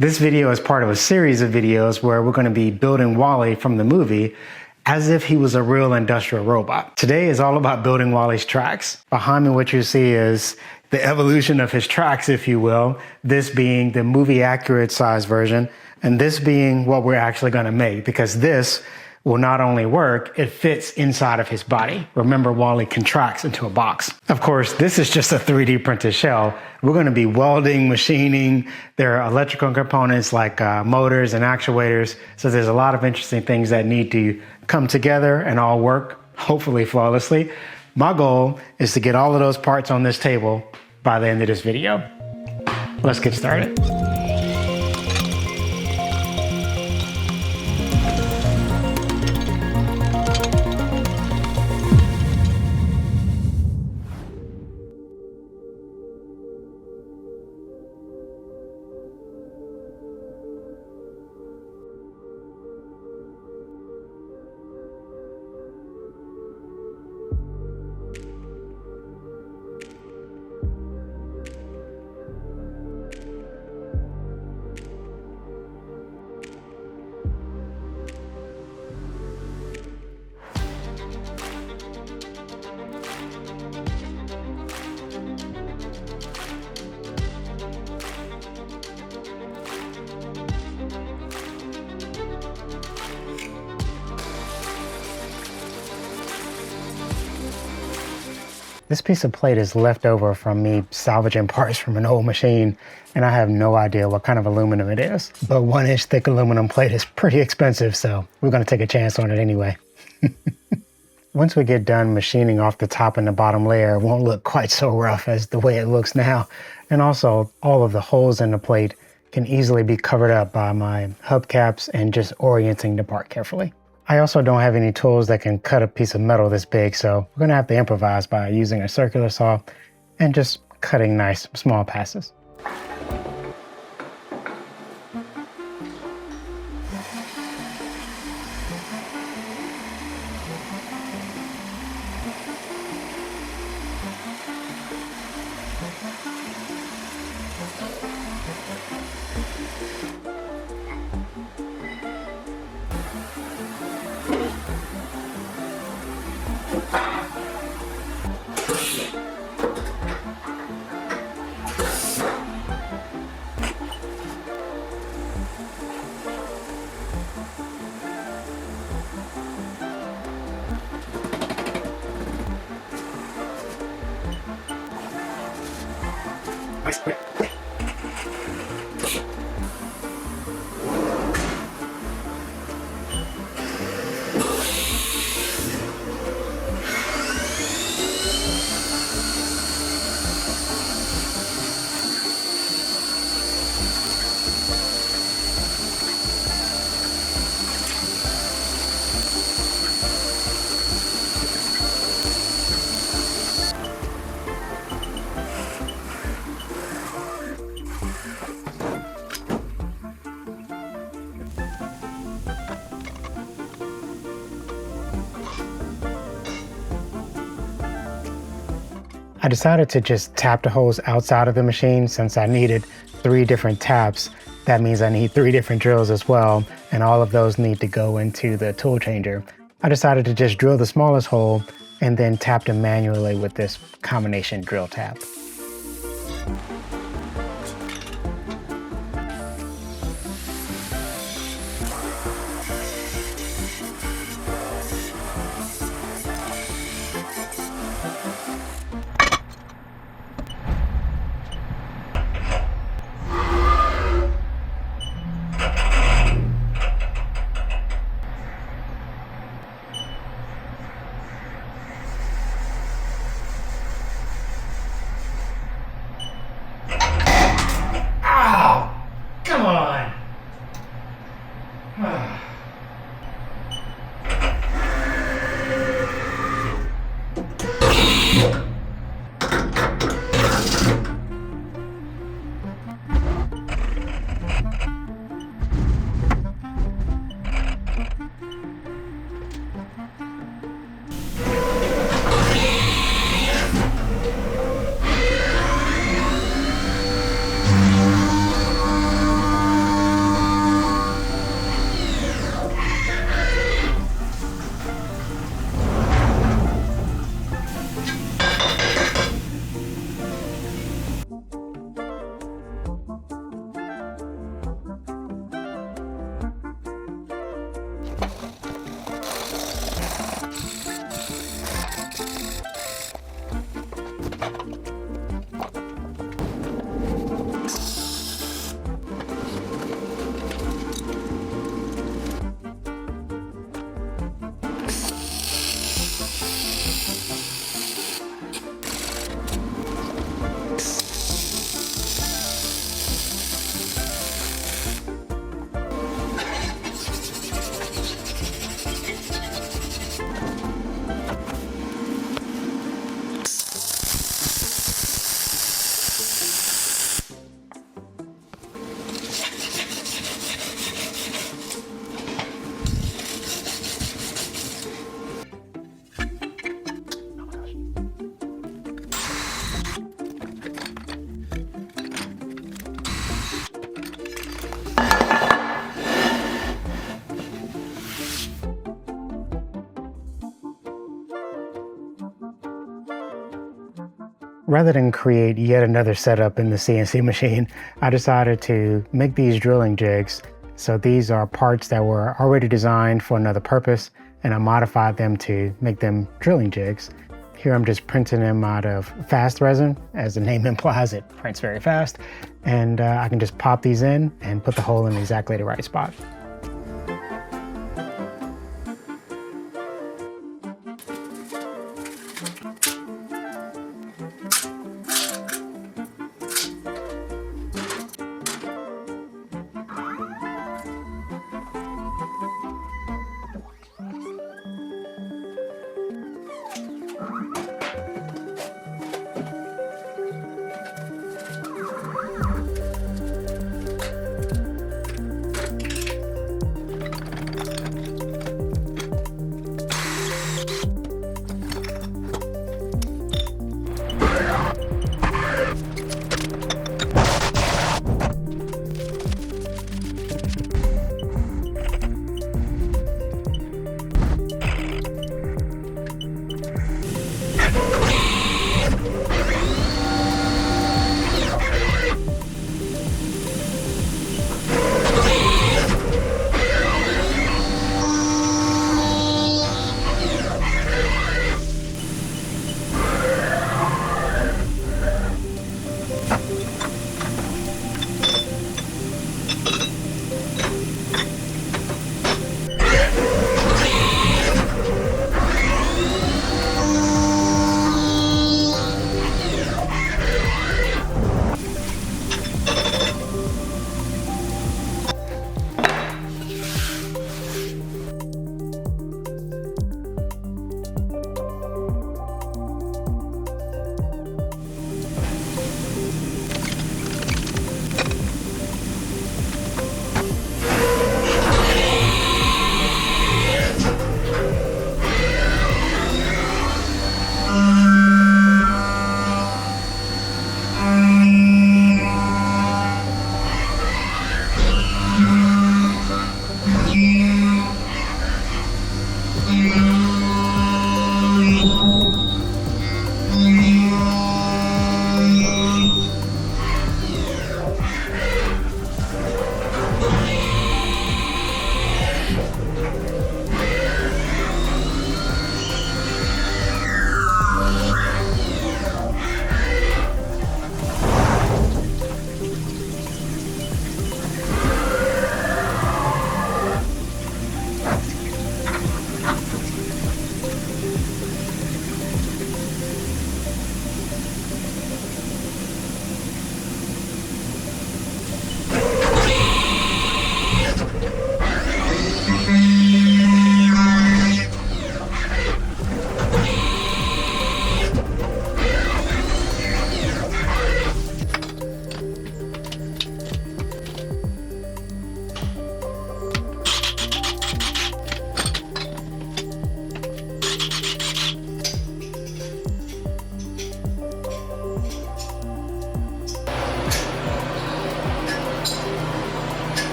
This video is part of a series of videos where we're going to be building Wall-E from the movie as if he was a real industrial robot. Today is all about building Wall-E's tracks. Behind me, what you see is the evolution of his tracks, if you will, this being the movie accurate size version, and this being what we're actually going to make, because this will not only work, it fits inside of his body. Remember, Wall-E contracts into a box. Of course, this is just a 3D printed shell. We're going to be welding, machining. There are electrical components like motors and actuators. So there's a lot of interesting things that need to come together and all work, hopefully flawlessly. My goal is to get all of those parts on this table by the end of this video. Let's get started. This piece of plate is left over from me salvaging parts from an old machine, and I have no idea what kind of aluminum it is. But 1-inch thick aluminum plate is pretty expensive, so we're gonna take a chance on it anyway. Once we get done machining off the top and the bottom layer, it won't look quite so rough as the way it looks now. And also, all of the holes in the plate can easily be covered up by my hubcaps and just orienting the part carefully. I also don't have any tools that can cut a piece of metal this big, so we're gonna have to improvise by using a circular saw and just cutting nice small passes. I decided to just tap the holes outside of the machine since I needed 3 different taps. That means I need 3 different drills as well, and all of those need to go into the tool changer. I decided to just drill the smallest hole and then tap them manually with this combination drill tap. rather than create yet another setup in the CNC machine, I decided to make these drilling jigs. So these are parts that were already designed for another purpose, and I modified them to make them drilling jigs. Here I'm just printing them out of fast resin. As the name implies, it prints very fast. And I can just pop these in and put the hole in exactly the right spot.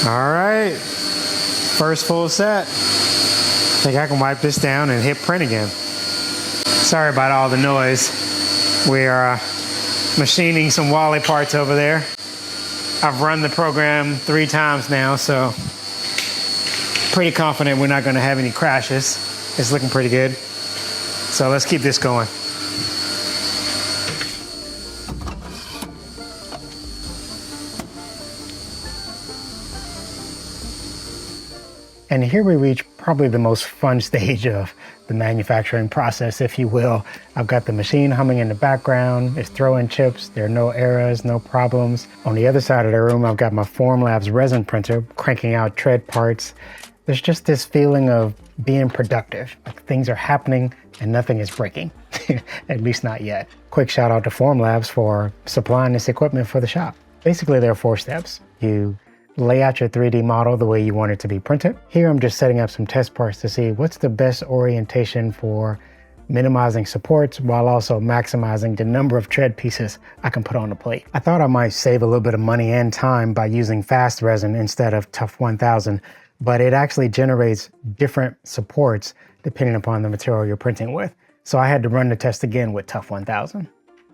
All right, first full set. I think I can wipe this down and hit print again. Sorry about all the noise. We are machining some Wally parts over there. I've run the program 3 times now, so pretty confident we're not gonna have any crashes. It's looking pretty good. So let's keep this going. And here we reach probably the most fun stage of the manufacturing process, if you will. I've got the machine humming in the background. It's throwing chips. There are no errors, no problems. On the other side of the room, I've got my Formlabs resin printer cranking out tread parts. There's just this feeling of being productive. Like things are happening and nothing is breaking, at least not yet. Quick shout out to Formlabs for supplying this equipment for the shop. Basically, there are 4 steps. You lay out your 3D model the way you want it to be printed. Here I'm just setting up some test parts to see what's the best orientation for minimizing supports while also maximizing the number of tread pieces I can put on the plate. I thought I might save a little bit of money and time by using fast resin instead of Tough 1000, but it actually generates different supports depending upon the material you're printing with. So I had to run the test again with Tough 1000.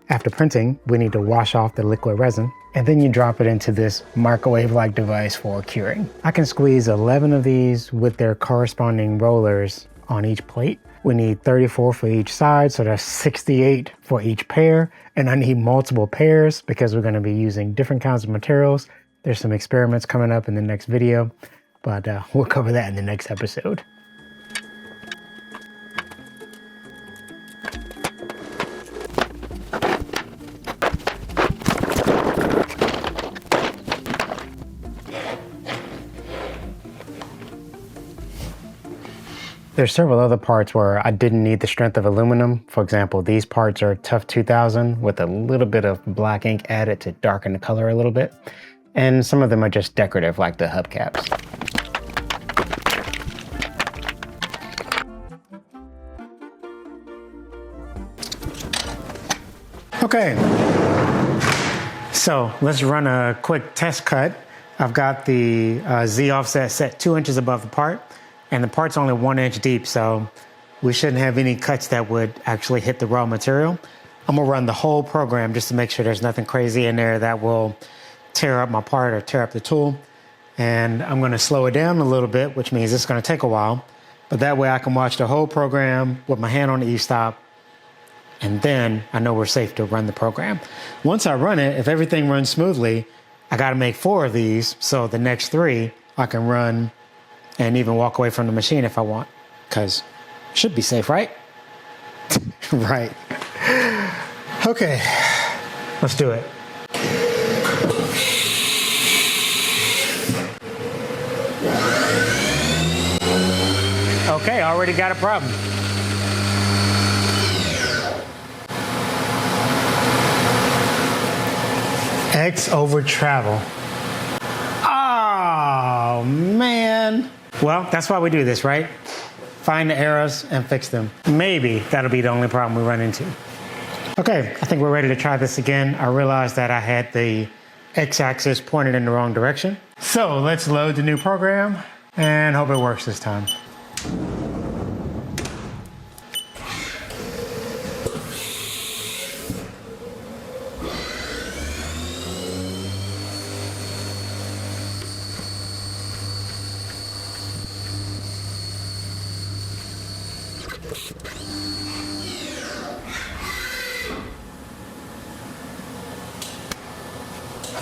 After printing, we need to wash off the liquid resin, and then you drop it into this microwave-like device for curing. I can squeeze 11 of these with their corresponding rollers on each plate. We need 34 for each side, so that's 68 for each pair. And I need multiple pairs because we're gonna be using different kinds of materials. There's some experiments coming up in the next video, but we'll cover that in the next episode. There's several other parts where I didn't need the strength of aluminum. For example, these parts are Tough 2000 with a little bit of black ink added to darken the color a little bit. And some of them are just decorative, like the hubcaps. Okay, so let's run a quick test cut. I've got the Z offset set 2 inches above the part. And the part's only 1 inch deep, so we shouldn't have any cuts that would actually hit the raw material. I'm gonna run the whole program just to make sure there's nothing crazy in there that will tear up my part or tear up the tool. And I'm gonna slow it down a little bit, which means it's gonna take a while, but that way I can watch the whole program with my hand on the e-stop, and then I know we're safe to run the program. Once I run it, if everything runs smoothly, I gotta make 4 of these, so the next 3 I can run and even walk away from the machine if I want, because it should be safe, right? Right. Okay, let's do it. Okay, already got a problem. X over travel. Oh, man. Well, that's why we do this, right? Find the errors and fix them. Maybe that'll be the only problem we run into. Okay, I think we're ready to try this again. I realized that I had the x-axis pointed in the wrong direction. So let's load the new program and hope it works this time.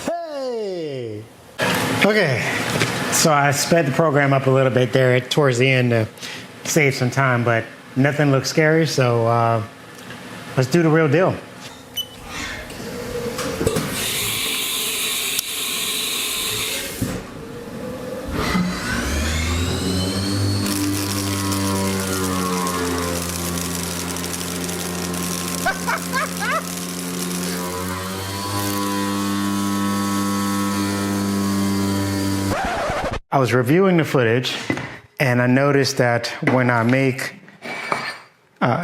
Hey! Okay, so I sped the program up a little bit there towards the end to save some time, but nothing looks scary, so let's do the real deal. I was reviewing the footage and I noticed that when I make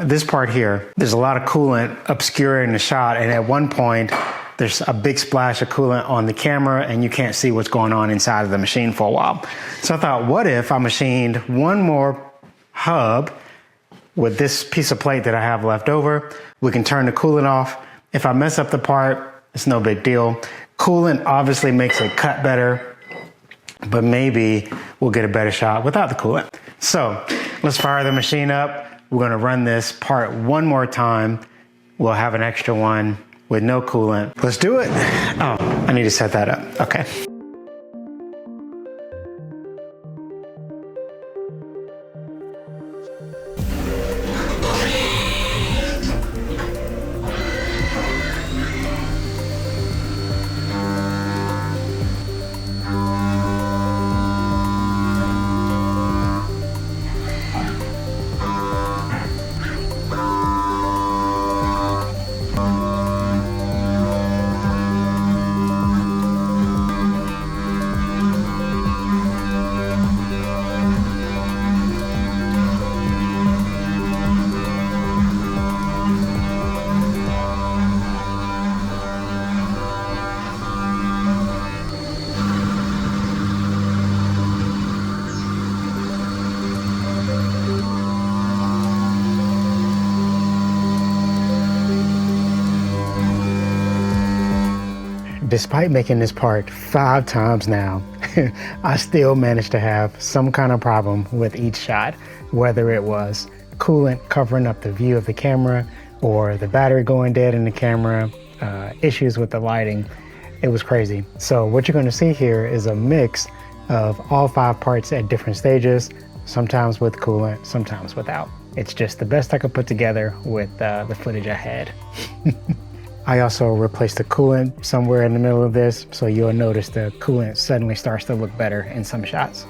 this part here, there's a lot of coolant obscuring the shot, and at one point there's a big splash of coolant on the camera and you can't see what's going on inside of the machine for a while. So I thought, what if I machined one more hub with this piece of plate that I have left over? We can turn the coolant off. If I mess up the part, it's no big deal. Coolant obviously makes it cut better, but maybe we'll get a better shot without the coolant. So let's fire the machine up. We're gonna run this part one more time. We'll have an extra one with no coolant. Let's do it. Oh, I need to set that up. Okay. despite making this part 5 times now, I still managed to have some kind of problem with each shot, whether it was coolant covering up the view of the camera or the battery going dead in the camera, issues with the lighting. It was crazy. So what you're gonna see here is a mix of all 5 parts at different stages, sometimes with coolant, sometimes without. It's just the best I could put together with the footage I had. I also replaced the coolant somewhere in the middle of this, so you'll notice the coolant suddenly starts to look better in some shots.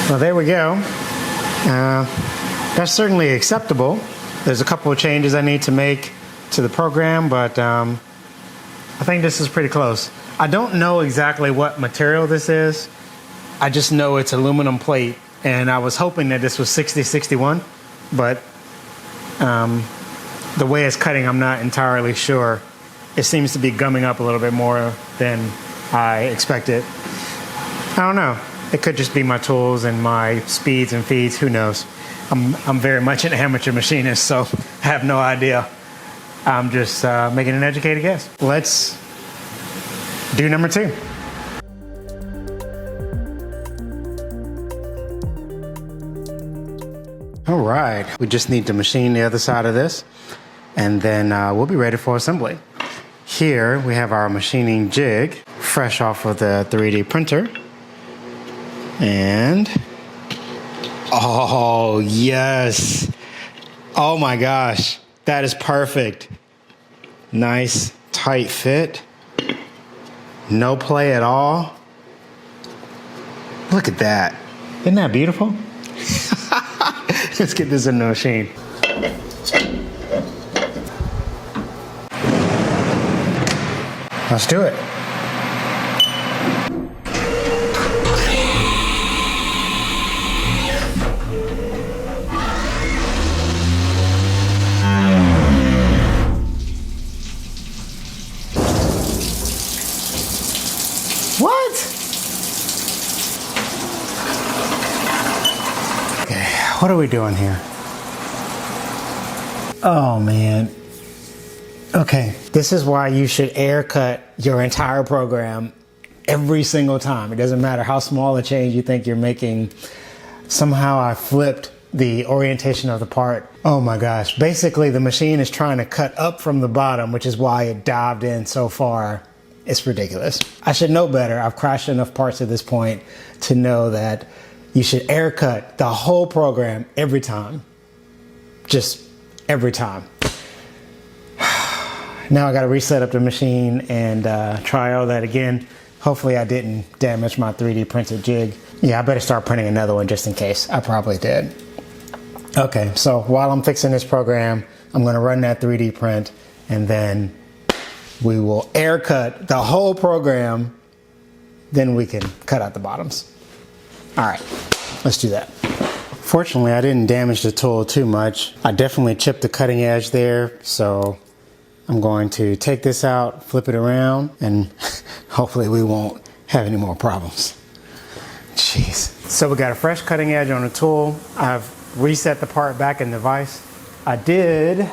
Well, there we go. That's certainly acceptable. There's a couple of changes I need to make to the program, but I think this is pretty close. I don't know exactly what material this is. I just know it's aluminum plate, and I was hoping that this was 6061, but the way it's cutting, I'm not entirely sure. It seems to be gumming up a little bit more than I expected. I don't know. It could just be my tools and my speeds and feeds, who knows. I'm very much an amateur machinist, so I have no idea. I'm just making an educated guess. Let's do number 2. All right, we just need to machine the other side of this, and then we'll be ready for assembly. Here we have our machining jig, fresh off of the 3D printer. And, oh yes, oh my gosh, that is perfect. Nice, tight fit, no play at all. Look at that, isn't that beautiful? Let's get this in the machine. Let's do it. What? Okay, what are we doing here? Oh man. Okay, this is why you should air cut your entire program every single time. It doesn't matter how small a change you think you're making. Somehow I flipped the orientation of the part. Oh my gosh. Basically the machine is trying to cut up from the bottom, which is why it dived in so far. It's ridiculous. I should know better. I've crashed enough parts at this point to know that you should air cut the whole program every time. Just every time. Now I got to reset up the machine and try all that again. Hopefully I didn't damage my 3D printed jig. Yeah, I better start printing another one just in case. I probably did. Okay, so while I'm fixing this program, I'm going to run that 3D print, and then we will air cut the whole program. Then we can cut out the bottoms. All right, let's do that. Fortunately, I didn't damage the tool too much. I definitely chipped the cutting edge there, so I'm going to take this out, flip it around, and hopefully we won't have any more problems. Jeez. So we got a fresh cutting edge on the tool. I've reset the part back in the vise. I did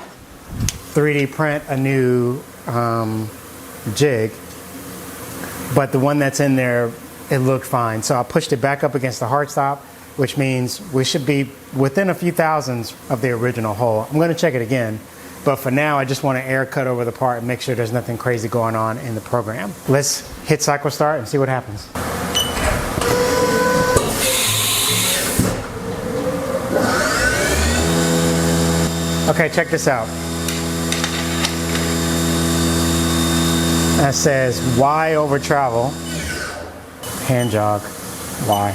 3D print a new jig, but the one that's in there, it looked fine. So I pushed it back up against the hard stop, which means we should be within a few thousandths of the original hole. I'm going to check it again, but for now I just want to air cut over the part and make sure there's nothing crazy going on in the program. Let's hit cycle start and see what happens. Okay, check this out. That says Y over travel. Hand jog. Why?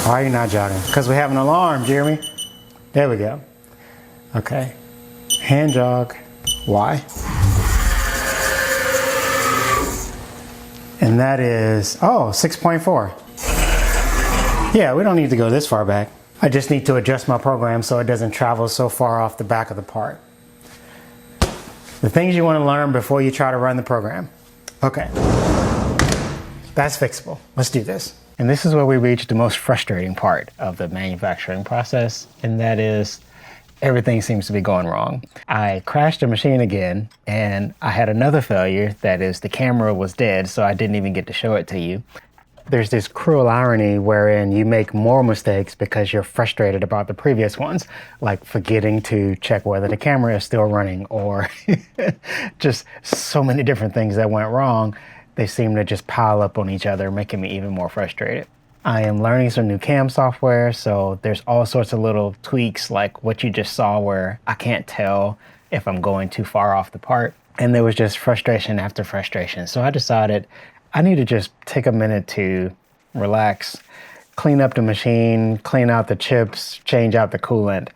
Why are you not jogging? Because we have an alarm, Jeremy. There we go. Okay. Hand jog. Why? And that is, 6.4. Yeah, we don't need to go this far back. I just need to adjust my program so it doesn't travel so far off the back of the part. The things you want to learn before you try to run the program. Okay. That's fixable. Let's do this. And this is where we reach the most frustrating part of the manufacturing process, and that is everything seems to be going wrong. I crashed the machine again, and I had another failure. That is, the camera was dead, so I didn't even get to show it to you. There's this cruel irony wherein you make more mistakes because you're frustrated about the previous ones, like forgetting to check whether the camera is still running, or just so many different things that went wrong. They seem to just pile up on each other, making me even more frustrated. I am learning some new cam software, so there's all sorts of little tweaks like what you just saw where I can't tell if I'm going too far off the part. And there was just frustration after frustration. So I decided I need to just take a minute to relax, clean up the machine, clean out the chips, change out the coolant,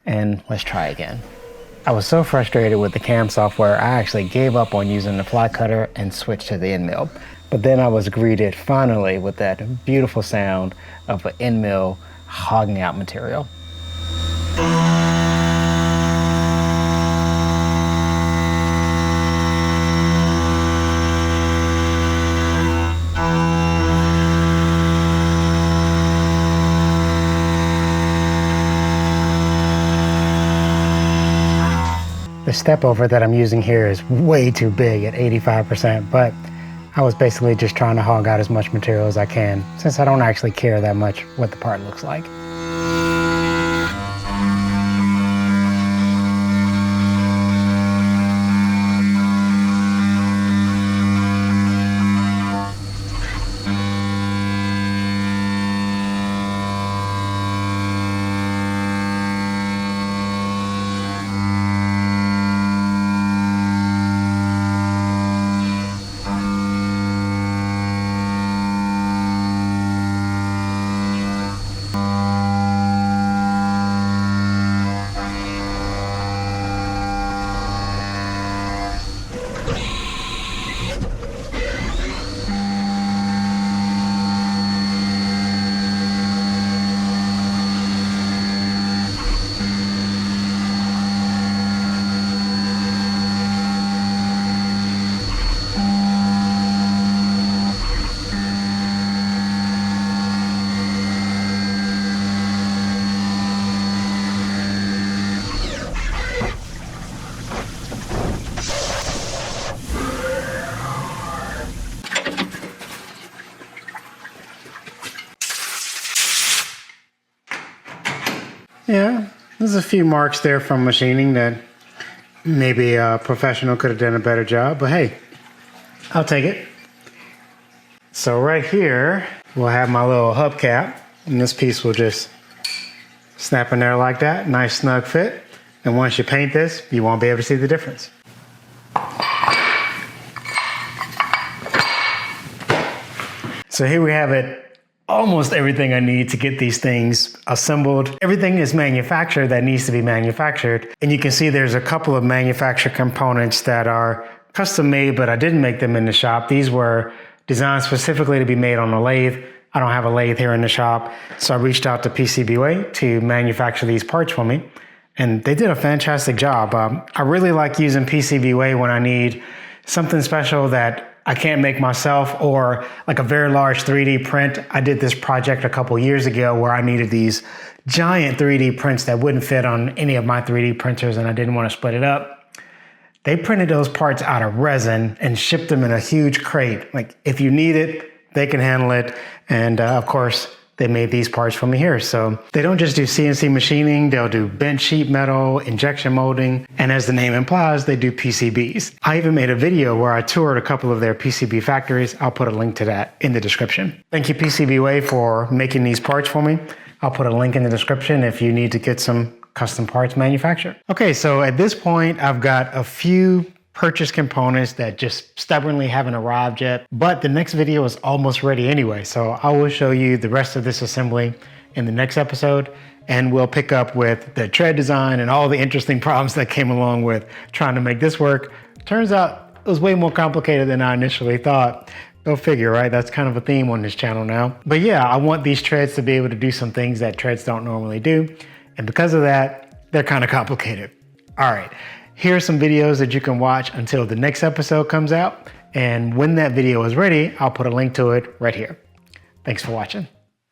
and let's try again. I was so frustrated with the cam software, I actually gave up on using the fly cutter and switched to the end mill. But then I was greeted finally with that beautiful sound of an end mill hogging out material. The step over that I'm using here is way too big at 85%, but I was basically just trying to hog out as much material as I can, since I don't actually care that much what the part looks like. Yeah, there's a few marks there from machining that maybe a professional could have done a better job, but hey, I'll take it. So right here, we'll have my little hubcap, and this piece will just snap in there like that. Nice snug fit. And once you paint this, you won't be able to see the difference. So here we have it. Almost everything I need to get these things assembled. Everything is manufactured that needs to be manufactured. And you can see there's a couple of manufactured components that are custom made, but I didn't make them in the shop. These were designed specifically to be made on a lathe. I don't have a lathe here in the shop. So I reached out to PCBWay to manufacture these parts for me. And they did a fantastic job. I really like using PCBWay when I need something special that I can't make myself, or like a very large 3D print. I did this project a couple years ago where I needed these giant 3D prints that wouldn't fit on any of my 3D printers, and I didn't want to split it up. They printed those parts out of resin and shipped them in a huge crate. Like, if you need it, they can handle it. And of course, they made these parts for me here. So they don't just do CNC machining, they'll do bent sheet metal, injection molding, and as the name implies, they do PCBs. I even made a video where I toured a couple of their PCB factories. I'll put a link to that in the description. Thank you PCBWay for making these parts for me. I'll put a link in the description if you need to get some custom parts manufacturer. Okay, so at this point, I've got a few purchase components that just stubbornly haven't arrived yet, but the next video is almost ready anyway. So I will show you the rest of this assembly in the next episode, and we'll pick up with the tread design and all the interesting problems that came along with trying to make this work. Turns out it was way more complicated than I initially thought. Go figure, right? That's kind of a theme on this channel now. But yeah, I want these treads to be able to do some things that treads don't normally do. And because of that, they're kind of complicated. All right, here are some videos that you can watch until the next episode comes out. And when that video is ready, I'll put a link to it right here. Thanks for watching.